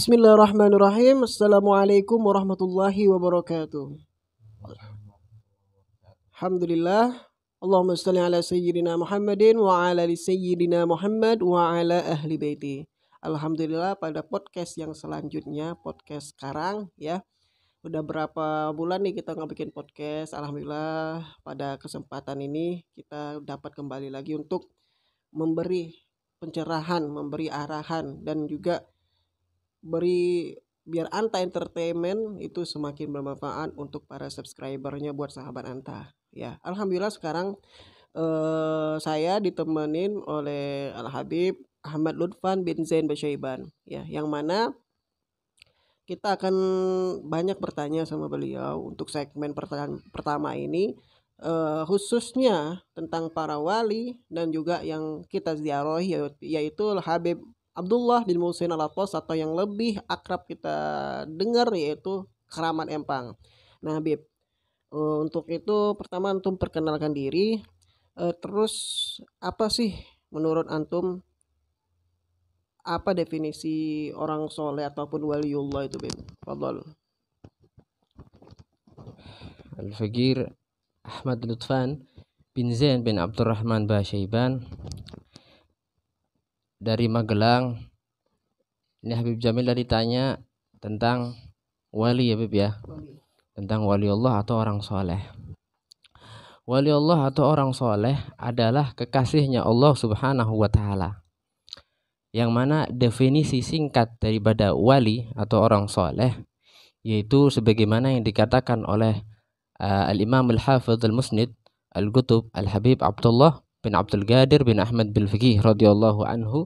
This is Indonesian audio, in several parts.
Bismillahirrahmanirrahim. Assalamualaikum warahmatullahi wabarakatuh. Alhamdulillah. Allahumma salli ala sayyidina Muhammadin wa ala ali sayyidina Muhammad wa ala ahli baiti. Alhamdulillah, pada podcast yang selanjutnya, podcast sekarang ya. Udah berapa bulan nih kita nggak bikin podcast. Alhamdulillah pada kesempatan ini kita dapat kembali lagi untuk memberi pencerahan, memberi arahan, dan juga biar Anta Entertainment itu semakin bermanfaat untuk para subscribernya, buat sahabat Anta ya. Alhamdulillah sekarang saya ditemenin oleh Al Habib Ahmad Lutfan bin Zain Basyaiban ya, yang mana kita akan banyak bertanya sama beliau untuk segmen pertama ini, khususnya tentang para wali dan juga yang kita ziarahi, yaitu Al Habib Abdullah bin Muhsin Al-Atas, atau yang lebih akrab kita dengar yaitu Keramat Empang. Nah Habib, untuk itu pertama antum perkenalkan diri, terus apa sih menurut antum, apa definisi orang soleh ataupun waliullah itu Bib? Fadhal. Al-Faqir Ahmad Lutfan bin Zain bin Abdurrahman Basyaiban dari Magelang. Ini Habib Jamil tadi tanya tentang wali ya Habib ya, tentang wali Allah atau orang soleh. Wali Allah atau orang soleh adalah kekasihnya Allah Subhanahu wa Ta'ala, yang mana definisi singkat daripada wali atau orang soleh yaitu sebagaimana yang dikatakan oleh Al-Imam Al-Hafidh Al-Musnid Al-Qutub Al-Habib Abdullah bin Abdul Qadir bin Ahmad bin Fiqih radhiyallahu anhu,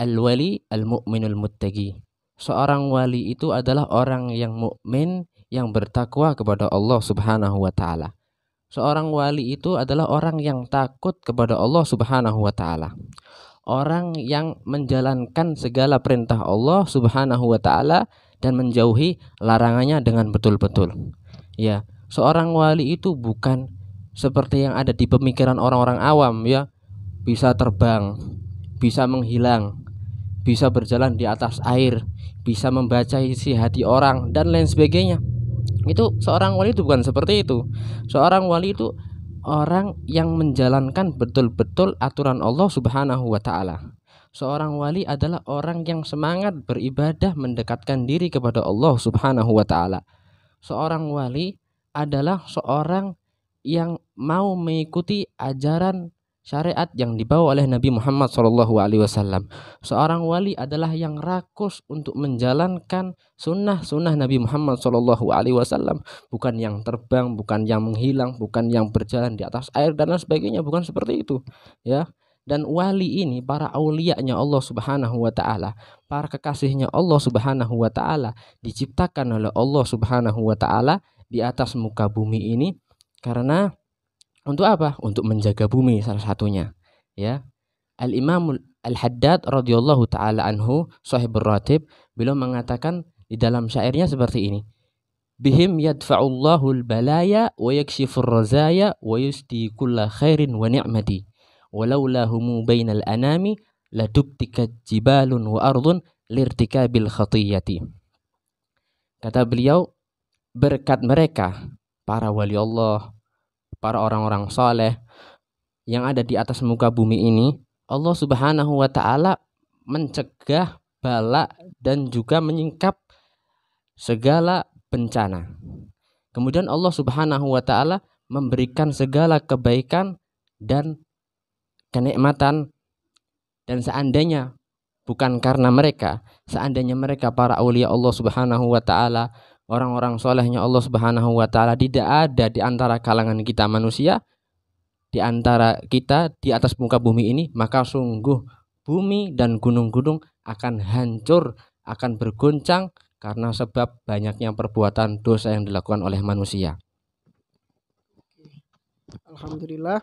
al-wali al-mu'minul muttaqi. Seorang wali itu adalah orang yang mukmin yang bertakwa kepada Allah Subhanahu wa Ta'ala. Seorang wali itu adalah orang yang takut kepada Allah Subhanahu wa Ta'ala, orang yang menjalankan segala perintah Allah Subhanahu wa Ta'ala dan menjauhi larangannya dengan betul-betul. Ya, seorang wali itu bukan seperti yang ada di pemikiran orang-orang awam ya, bisa terbang, bisa menghilang, bisa berjalan di atas air, bisa membaca isi hati orang dan lain sebagainya. Itu seorang wali itu bukan seperti itu. Seorang wali itu orang yang menjalankan betul-betul aturan Allah Subhanahu wa Ta'ala. Seorang wali adalah orang yang semangat beribadah mendekatkan diri kepada Allah Subhanahu wa Ta'ala. Seorang wali adalah seorang yang mau mengikuti ajaran syariat yang dibawa oleh Nabi Muhammad SAW. Seorang wali adalah yang rakus untuk menjalankan sunnah-sunnah Nabi Muhammad SAW, bukan yang terbang, bukan yang menghilang, bukan yang berjalan di atas air dan lain sebagainya, bukan seperti itu ya. Dan wali ini para aulianya Allah Subhanahu wa Ta'ala, para kekasihnya Allah Subhanahu wa Ta'ala, diciptakan oleh Allah Subhanahu wa Ta'ala di atas muka bumi ini karena untuk apa? Untuk menjaga bumi salah satunya ya. Al-Imam Al-Haddad radhiyallahu taala anhu, Shahibur Ratib, beliau mengatakan di dalam syairnya seperti ini: bihim yadfa'ullahu al-balaya wa yakshifur razaya wa yusdi kulla khairin wa ni'mati walaula humu bainal anami ladubtikat jibalun wa ardun lirtikabil khatiyati. Kata beliau, berkat mereka para wali Allah, para orang-orang saleh yang ada di atas muka bumi ini, Allah Subhanahu wa Ta'ala mencegah bala dan juga menyingkap segala bencana. Kemudian Allah Subhanahu wa Ta'ala memberikan segala kebaikan dan kenikmatan. Dan seandainya bukan karena mereka, seandainya mereka para aulia Allah Subhanahu wa Ta'ala, orang-orang solehnya Allah Subhanahu wa Ta'ala, tidak ada di antara kalangan kita manusia, di antara kita di atas muka bumi ini, maka sungguh bumi dan gunung-gunung akan hancur, akan bergoncang karena sebab banyaknya perbuatan dosa yang dilakukan oleh manusia. Alhamdulillah.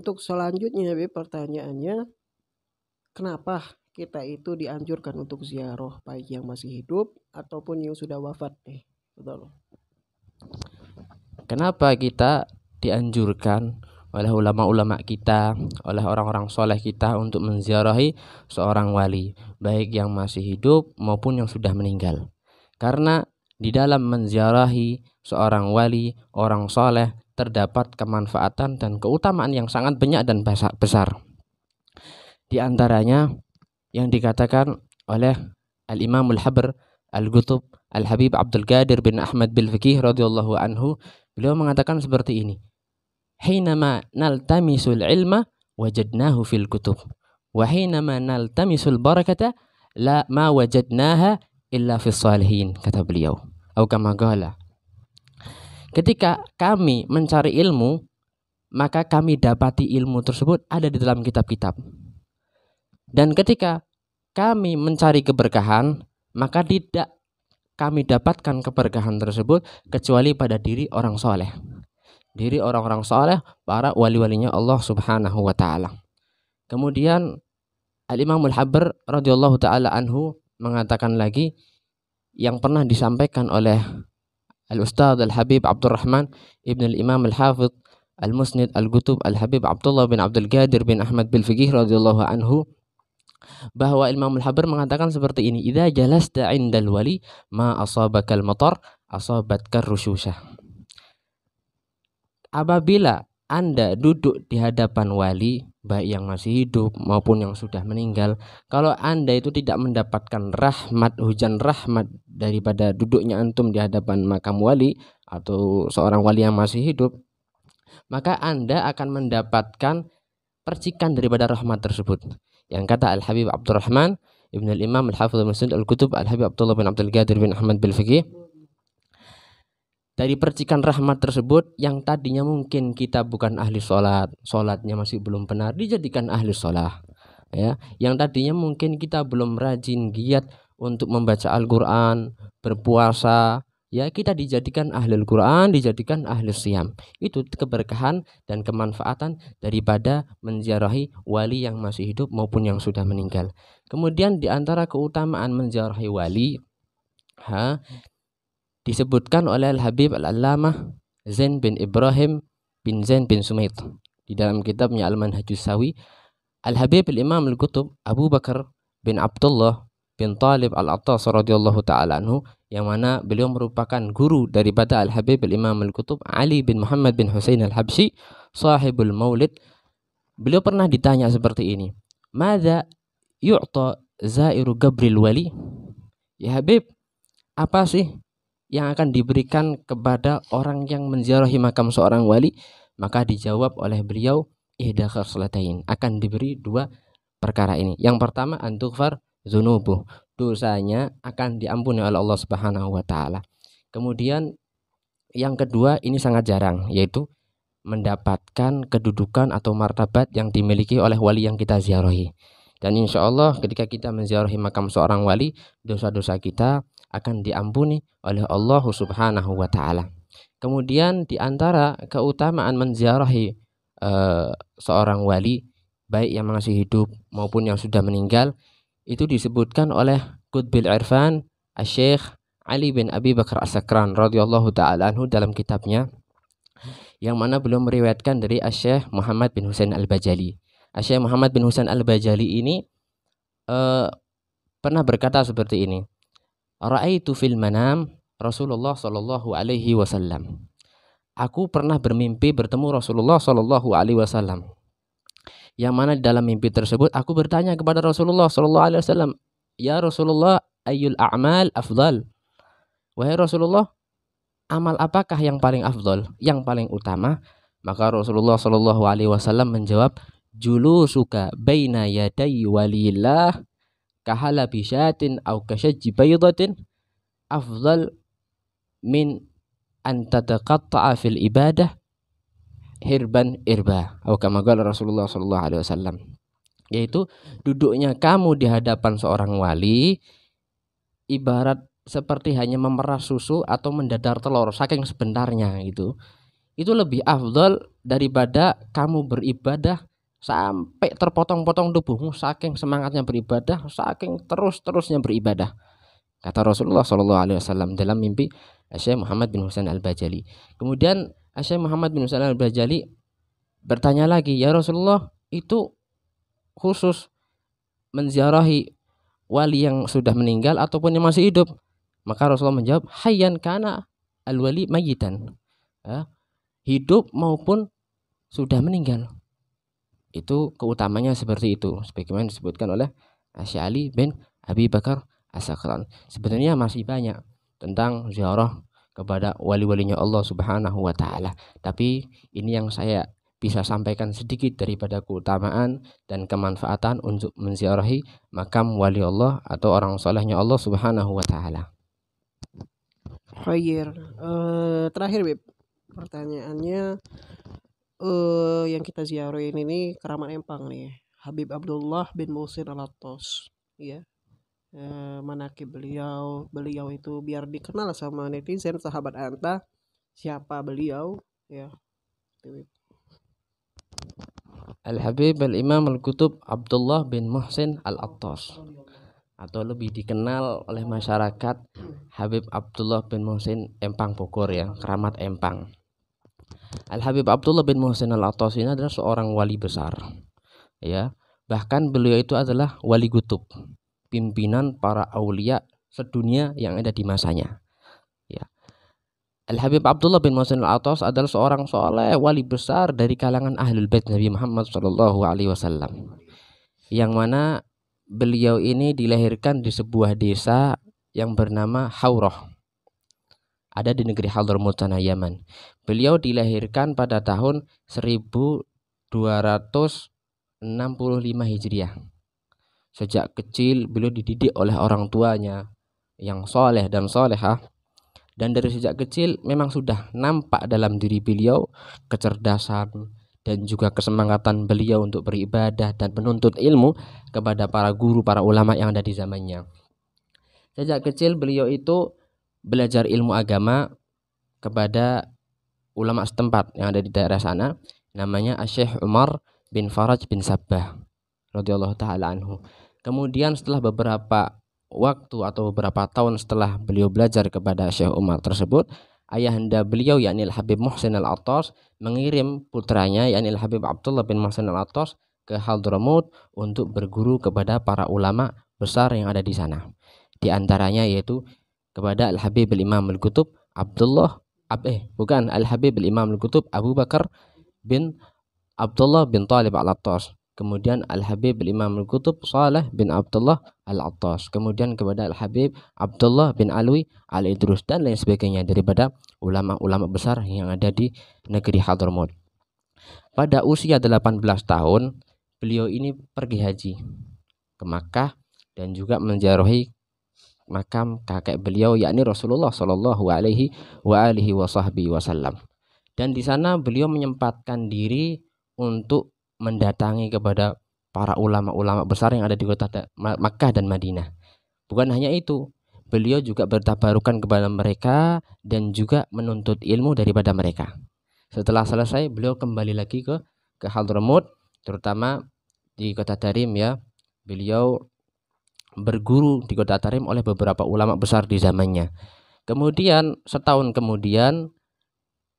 Untuk selanjutnya pertanyaannya, kenapa kita itu dianjurkan untuk ziarah, baik yang masih hidup ataupun yang sudah wafat nih? Betul. Kenapa kita dianjurkan oleh ulama-ulama kita, oleh orang-orang soleh kita untuk menziarahi seorang wali, baik yang masih hidup maupun yang sudah meninggal. Karena di dalam menziarahi seorang wali, orang soleh, terdapat kemanfaatan dan keutamaan yang sangat banyak dan besar. Di antaranya yang dikatakan oleh Al-Imam Al-Habr Al-Qutb Al-Habib Abdul Qadir bin Ahmad Bil-Fiqih radhiyallahu anhu, beliau mengatakan seperti ini: "Hinama naltamisul ilma wajadnahu fil kutub, wa hinama naltamisul barakata la ma wajadnaha illa fis salihin," kata beliau. Atau kama qala, ketika kami mencari ilmu, maka kami dapati ilmu tersebut ada di dalam kitab-kitab. Dan ketika kami mencari keberkahan, maka tidak kami dapatkan keberkahan tersebut kecuali pada diri orang soleh, diri orang-orang soleh, para wali-walinya Allah Subhanahu wa ta'ala. Kemudian Al-Imam Al-Habr radhiyallahu ta'ala anhu mengatakan lagi, yang pernah disampaikan oleh Al-Ustadz Al-Habib Abdurrahman Ibn Al-Imam Al-Hafidh Al-Musnid Al-Qutb Al-Habib Abdullah bin Abdul Qadir bin Ahmad Bil-Fiqih radhiyallahu anhu, bahwa Imam Al-Habr mengatakan seperti ini: "Idza jalasta 'indal wali ma asabakal matar asabatkar rusyusah." Apabila Anda duduk di hadapan wali, baik yang masih hidup maupun yang sudah meninggal, kalau Anda itu tidak mendapatkan rahmat, hujan rahmat daripada duduknya antum di hadapan makam wali atau seorang wali yang masih hidup, maka Anda akan mendapatkan percikan daripada rahmat tersebut. Yang kata Al-Habib Abdurrahman Ibn Al-Imam Al-Hafidh Al-Musnid Al-Qutb Al-Habib Abdullah bin Abdul Qadir bin Ahmad Bil-Fiqih, dari percikan rahmat tersebut, yang tadinya mungkin kita bukan ahli sholat, sholatnya masih belum benar, dijadikan ahli sholat, ya. Yang tadinya mungkin kita belum rajin giat untuk membaca Al-Quran, berpuasa, ya, kita dijadikan ahli Al-Quran, dijadikan ahli siyam. Itu keberkahan dan kemanfaatan daripada menziarahi wali yang masih hidup maupun yang sudah meninggal. Kemudian di antara keutamaan menziarahi wali, disebutkan oleh Al-Habib Al-Allamah Zain bin Ibrahim bin Zain bin Sumait di dalam kitabnya Al-Manhajus Sawi. Al-Habib Al-Imam Al-Qutb Abu Bakar bin Abdullah bin Talib Al-Attas radhiyallahu ta'ala anhu, yang mana beliau merupakan guru daripada Al-Habib Al-Imam Al-Qutb Ali bin Muhammad bin Husain Al-Habsyi sahibul Maulid. Beliau pernah ditanya seperti ini: "Madza yu'ta zairu gabril wali?" Ya Habib, apa sih yang akan diberikan kepada orang yang menziarahi makam seorang wali? Maka dijawab oleh beliau, ihda khaslatain, akan diberi dua perkara ini. Yang pertama, antughfar dzunubuh, dosanya akan diampuni oleh Allah Subhanahu wa taala. Kemudian yang kedua, ini sangat jarang, yaitu mendapatkan kedudukan atau martabat yang dimiliki oleh wali yang kita ziarahi. Dan insya Allah ketika kita menziarahi makam seorang wali, dosa-dosa kita akan diampuni oleh Allah Subhanahu wa taala. Kemudian di antara keutamaan menziarahi seorang wali, baik yang masih hidup maupun yang sudah meninggal, itu disebutkan oleh Qutbil Irfan Asy-Syaikh Ali bin Abi Bakar As-Sakran radhiyallahu ta'ala anhu dalam kitabnya, yang mana beliau meriwayatkan dari Asy-Syaikh Muhammad bin Husain Al-Bajali. Asy-Syaikh Muhammad bin Husain Al-Bajali ini pernah berkata seperti ini: "Ra'aitu fil manam Rasulullah sallallahu alaihi wasallam." Aku pernah bermimpi bertemu Rasulullah sallallahu alaihi wasallam. Yang mana di dalam mimpi tersebut aku bertanya kepada Rasulullah sallallahu alaihi wasallam, "Ya Rasulullah, ayyul a'mal afdal?" Wahai Rasulullah, amal apakah yang paling afdal, yang paling utama? Maka Rasulullah sallallahu alaihi wasallam menjawab, "Julusuka baina yaday walillah kahala bisyatin au kasyajji baydatin afdal min an tataqatta'a fil ibadah hirban irba," atau kama qala Rasulullah sallallahu alaihi wasallam, yaitu duduknya kamu di hadapan seorang wali ibarat seperti hanya memerah susu atau mendadar telur saking sebentarnya. Itu lebih afdal daripada kamu beribadah sampai terpotong-potong tubuhmu saking semangatnya beribadah, saking terus-terusnya beribadah, kata Rasulullah sallallahu alaihi wasallam dalam mimpi Syekh Muhammad bin Husain Al-Bajali. Kemudian Syekh Muhammad bin Husain Al-Bajali bertanya lagi, ya Rasulullah, itu khusus menziarahi wali yang sudah meninggal ataupun yang masih hidup? Maka Rasulullah menjawab, hayyan kana al-wali mayitan. Ya, hidup maupun sudah meninggal. Itu keutamanya seperti itu. Sebagaimana disebutkan oleh Syekh bin Abi Bakar As-Sakran. Sebenarnya masih banyak tentang ziarah kepada wali-walinya Allah Subhanahu wa taala. Tapi ini yang saya bisa sampaikan sedikit daripada keutamaan dan kemanfaatan untuk menziarahi makam wali Allah atau orang solehnya Allah Subhanahu wa taala. Khair. Terakhir Bib, pertanyaannya yang kita ziarahin ini keramat Empang nih, Habib Abdullah bin Muhsin Al-Attas, ya. Manakib beliau itu biar dikenal sama netizen sahabat Anta, siapa beliau, ya. Al-Habib Al-Imam Al-Qutub Abdullah bin Muhsin Al-Attas, atau lebih dikenal oleh masyarakat Habib Abdullah bin Muhsin Empang Bogor, ya, keramat Empang. Al-Habib Abdullah bin Muhsin Al-Attas ini adalah seorang wali besar, ya. Bahkan beliau itu adalah wali kutub, pimpinan para aulia sedunia yang ada di masanya, ya. Al-Habib Abdullah bin Muhsin Al-Attas adalah seorang soleh wali besar dari kalangan Ahlul Bait Nabi Muhammad SAW, yang mana beliau ini dilahirkan di sebuah desa yang bernama Haurah, ada di negeri Hadramut tanah Yaman. Beliau dilahirkan pada tahun 1265 Hijriah. Sejak kecil beliau dididik oleh orang tuanya yang soleh dan solehah. Dan dari sejak kecil memang sudah nampak dalam diri beliau kecerdasan dan juga kesemangatan beliau untuk beribadah dan menuntut ilmu kepada para guru, para ulama yang ada di zamannya. Sejak kecil beliau itu belajar ilmu agama kepada ulama setempat yang ada di daerah sana, namanya Syekh Umar bin Faraj bin Sabbah radhiyallahu taala anhu. Kemudian setelah beberapa waktu atau beberapa tahun setelah beliau belajar kepada Syekh Umar tersebut, ayahanda beliau yakni Al-Habib Muhsin Al-Attas mengirim putranya yakni Al-Habib Abdullah bin Muhsin Al-Attas ke Hadramut untuk berguru kepada para ulama besar yang ada di sana. Di antaranya yaitu kepada Al-Habib Al-Imam Al-Qutub Al-Habib Al-Imam Al-Qutub Abu Bakar bin Abdullah bin Talib Al-Attas. Kemudian Al-Habib Al-Imam Al-Qutub Saleh bin Abdullah Al-Attas. Kemudian kepada Al-Habib Abdullah bin Alwi Al-Idrus dan lain sebagainya daripada ulama-ulama besar yang ada di negeri Hadramut. Pada usia 18 tahun beliau ini pergi haji ke Makkah dan juga menziarahi makam kakek beliau yakni Rasulullah Shallallahu Alaihi Wasallam. Dan di sana beliau menyempatkan diri untuk mendatangi kepada para ulama-ulama besar yang ada di kota Makkah dan Madinah. Bukan hanya itu, beliau juga bertabarukan kepada mereka dan juga menuntut ilmu daripada mereka. Setelah selesai, beliau kembali lagi ke Hadramut, terutama di kota Tarim, ya. Beliau berguru di kota Tarim oleh beberapa ulama besar di zamannya. Kemudian setahun kemudian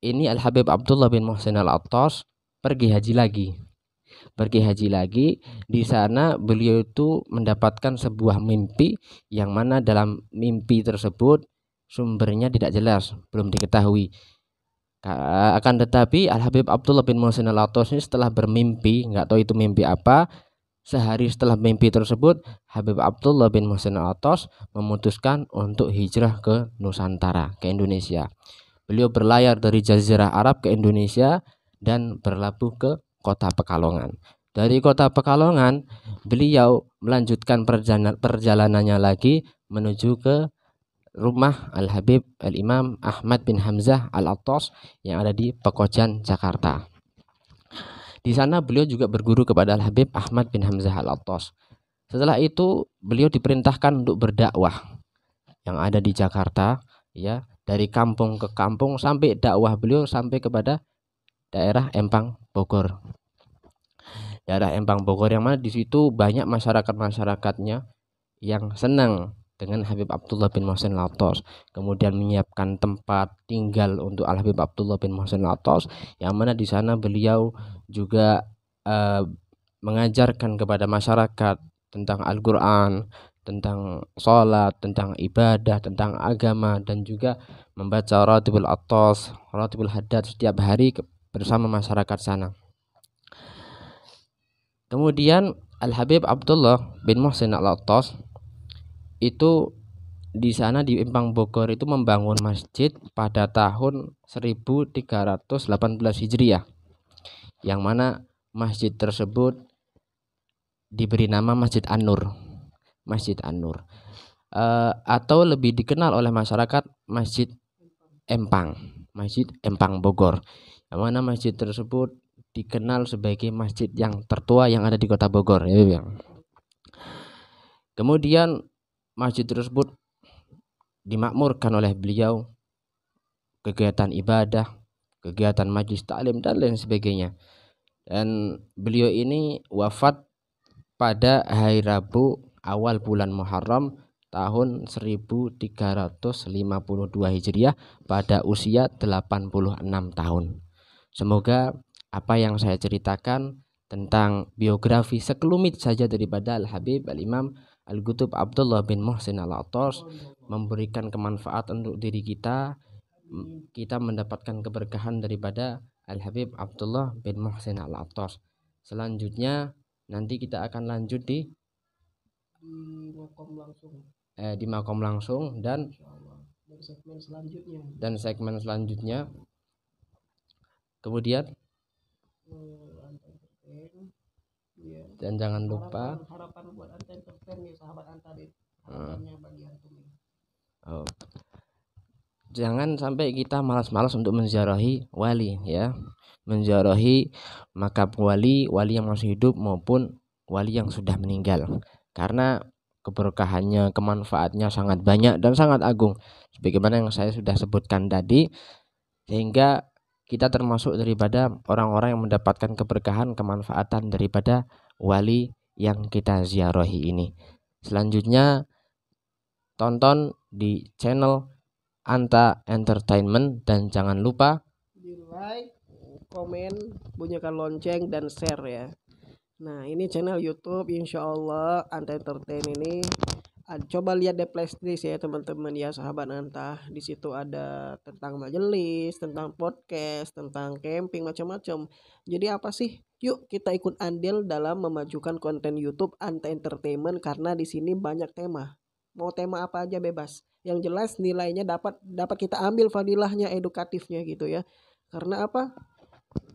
ini Al-Habib Abdullah bin Muhsin Al-Attas pergi haji lagi. Di sana beliau itu mendapatkan sebuah mimpi yang mana dalam mimpi tersebut sumbernya tidak jelas, belum diketahui. Akan tetapi Al-Habib Abdullah bin Muhsin Al-Attas ini setelah bermimpi, nggak tahu itu mimpi apa, sehari setelah mimpi tersebut Habib Abdullah bin Muhsin Al-Attas memutuskan untuk hijrah ke Nusantara, ke Indonesia. Beliau berlayar dari Jazirah Arab ke Indonesia dan berlabuh ke kota Pekalongan. Dari kota Pekalongan beliau melanjutkan perjalanannya lagi menuju ke rumah Al-Habib Al-Imam Ahmad bin Hamzah Al-Attas yang ada di Pekojan, Jakarta. Di sana beliau juga berguru kepada Al-Habib Ahmad bin Hamzah Al-Attas. Setelah itu beliau diperintahkan untuk berdakwah yang ada di Jakarta, ya, dari kampung ke kampung sampai dakwah beliau sampai kepada daerah Empang Bogor. Daerah Empang Bogor yang mana di situ banyak masyarakatnya yang senang dengan Habib Abdullah bin Muhsin Al-Attas, kemudian menyiapkan tempat tinggal untuk Al Habib Abdullah bin Muhsin Al-Attas, yang mana di sana beliau juga mengajarkan kepada masyarakat tentang Al-Quran, tentang sholat, tentang ibadah, tentang agama, dan juga membaca Ratibul Attas, Ratibul Haddad setiap hari bersama masyarakat sana. Kemudian Al-Habib Abdullah bin Muhsin Al-Attas itu di sana di Empang Bogor itu membangun masjid pada tahun 1318 Hijriah, yang mana masjid tersebut diberi nama Masjid An-Nur. Masjid An-Nur, atau lebih dikenal oleh masyarakat Masjid Empang, Masjid Empang Bogor, yang mana masjid tersebut dikenal sebagai masjid yang tertua yang ada di kota Bogor, ya. Kemudian masjid tersebut dimakmurkan oleh beliau, kegiatan ibadah, kegiatan majlis taklim dan lain sebagainya. Dan beliau ini wafat pada hari Rabu awal bulan Muharram tahun 1352 Hijriah pada usia 86 tahun. Semoga apa yang saya ceritakan tentang biografi sekelumit saja daripada Al-Habib Al-Imam Al-Qutub Abdullah bin Muhsin Al-Attas memberikan kemanfaatan untuk diri kita mendapatkan keberkahan daripada Al-Habib Abdullah bin Muhsin Al-Attas. Selanjutnya nanti kita akan lanjut di makom langsung dan segmen selanjutnya. Kemudian dan jangan lupa harapan buat Anta Entertain nih, sahabat Anta deh. Jangan sampai kita malas-malas untuk menziarahi wali, ya. Menziarahi makam wali yang masih hidup maupun wali yang sudah meninggal, karena keberkahannya, kemanfaatnya sangat banyak dan sangat agung sebagaimana yang saya sudah sebutkan tadi, sehingga kita termasuk daripada orang-orang yang mendapatkan keberkahan, kemanfaatan daripada wali yang kita ziarahi ini. Selanjutnya tonton di channel Anta Entertainment dan jangan lupa di like, komen, bunyikan lonceng dan share, ya. Nah, ini channel YouTube insyaallah Anta Entertain ini. Coba lihat di playlist ya teman-teman, ya sahabat Anta. Di situ ada tentang majelis, tentang podcast, tentang camping, macam-macam. Jadi apa sih? Yuk kita ikut andil dalam memajukan konten YouTube Anta Entertainment, karena di sini banyak tema. Mau tema apa aja bebas. Yang jelas nilainya dapat kita ambil fadilahnya, edukatifnya gitu ya. Karena apa?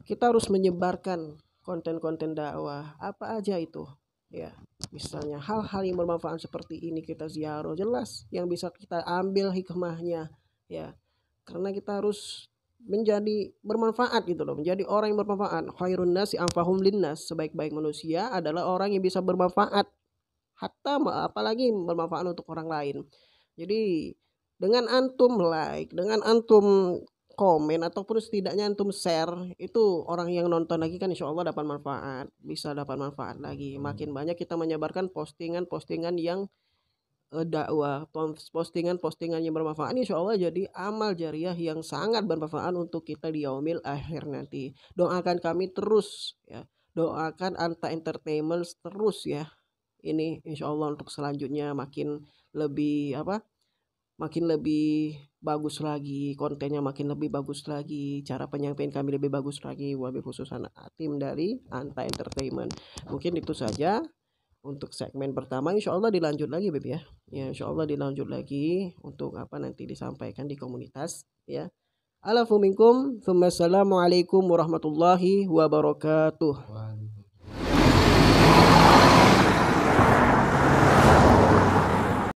Kita harus menyebarkan konten-konten dakwah apa aja itu, ya. Misalnya hal-hal yang bermanfaat seperti ini kita ziarah, jelas yang bisa kita ambil hikmahnya, ya. Karena kita harus menjadi bermanfaat gitu loh, menjadi orang yang bermanfaat. Khairun nasi anfahum linnas, sebaik-baik manusia adalah orang yang bisa bermanfaat, hatta apalagi bermanfaat untuk orang lain. Jadi dengan antum like, dengan antum komen, ataupun setidaknya antum share, itu orang yang nonton lagi kan insya Allah dapat manfaat, bisa dapat manfaat lagi. Makin banyak kita menyebarkan postingan-postingan yang dakwah, postingan-postingan yang bermanfaat, insya Allah jadi amal jariah yang sangat bermanfaat untuk kita di yaumil akhir nanti. Doakan kami terus, ya. Doakan Anta Entertainment terus, ya. Ini insya Allah untuk selanjutnya makin lebih makin lebih bagus lagi, kontennya makin lebih bagus lagi, cara penyampaian kami lebih bagus lagi, wabil khususan tim dari Anta Entertainment. Mungkin itu saja untuk segmen pertama. Insya Allah dilanjut lagi Beb, ya. Ya insya Allah dilanjut lagi untuk nanti disampaikan di komunitas, ya. Alafu minkum, assalamualaikum warahmatullahi wabarakatuh.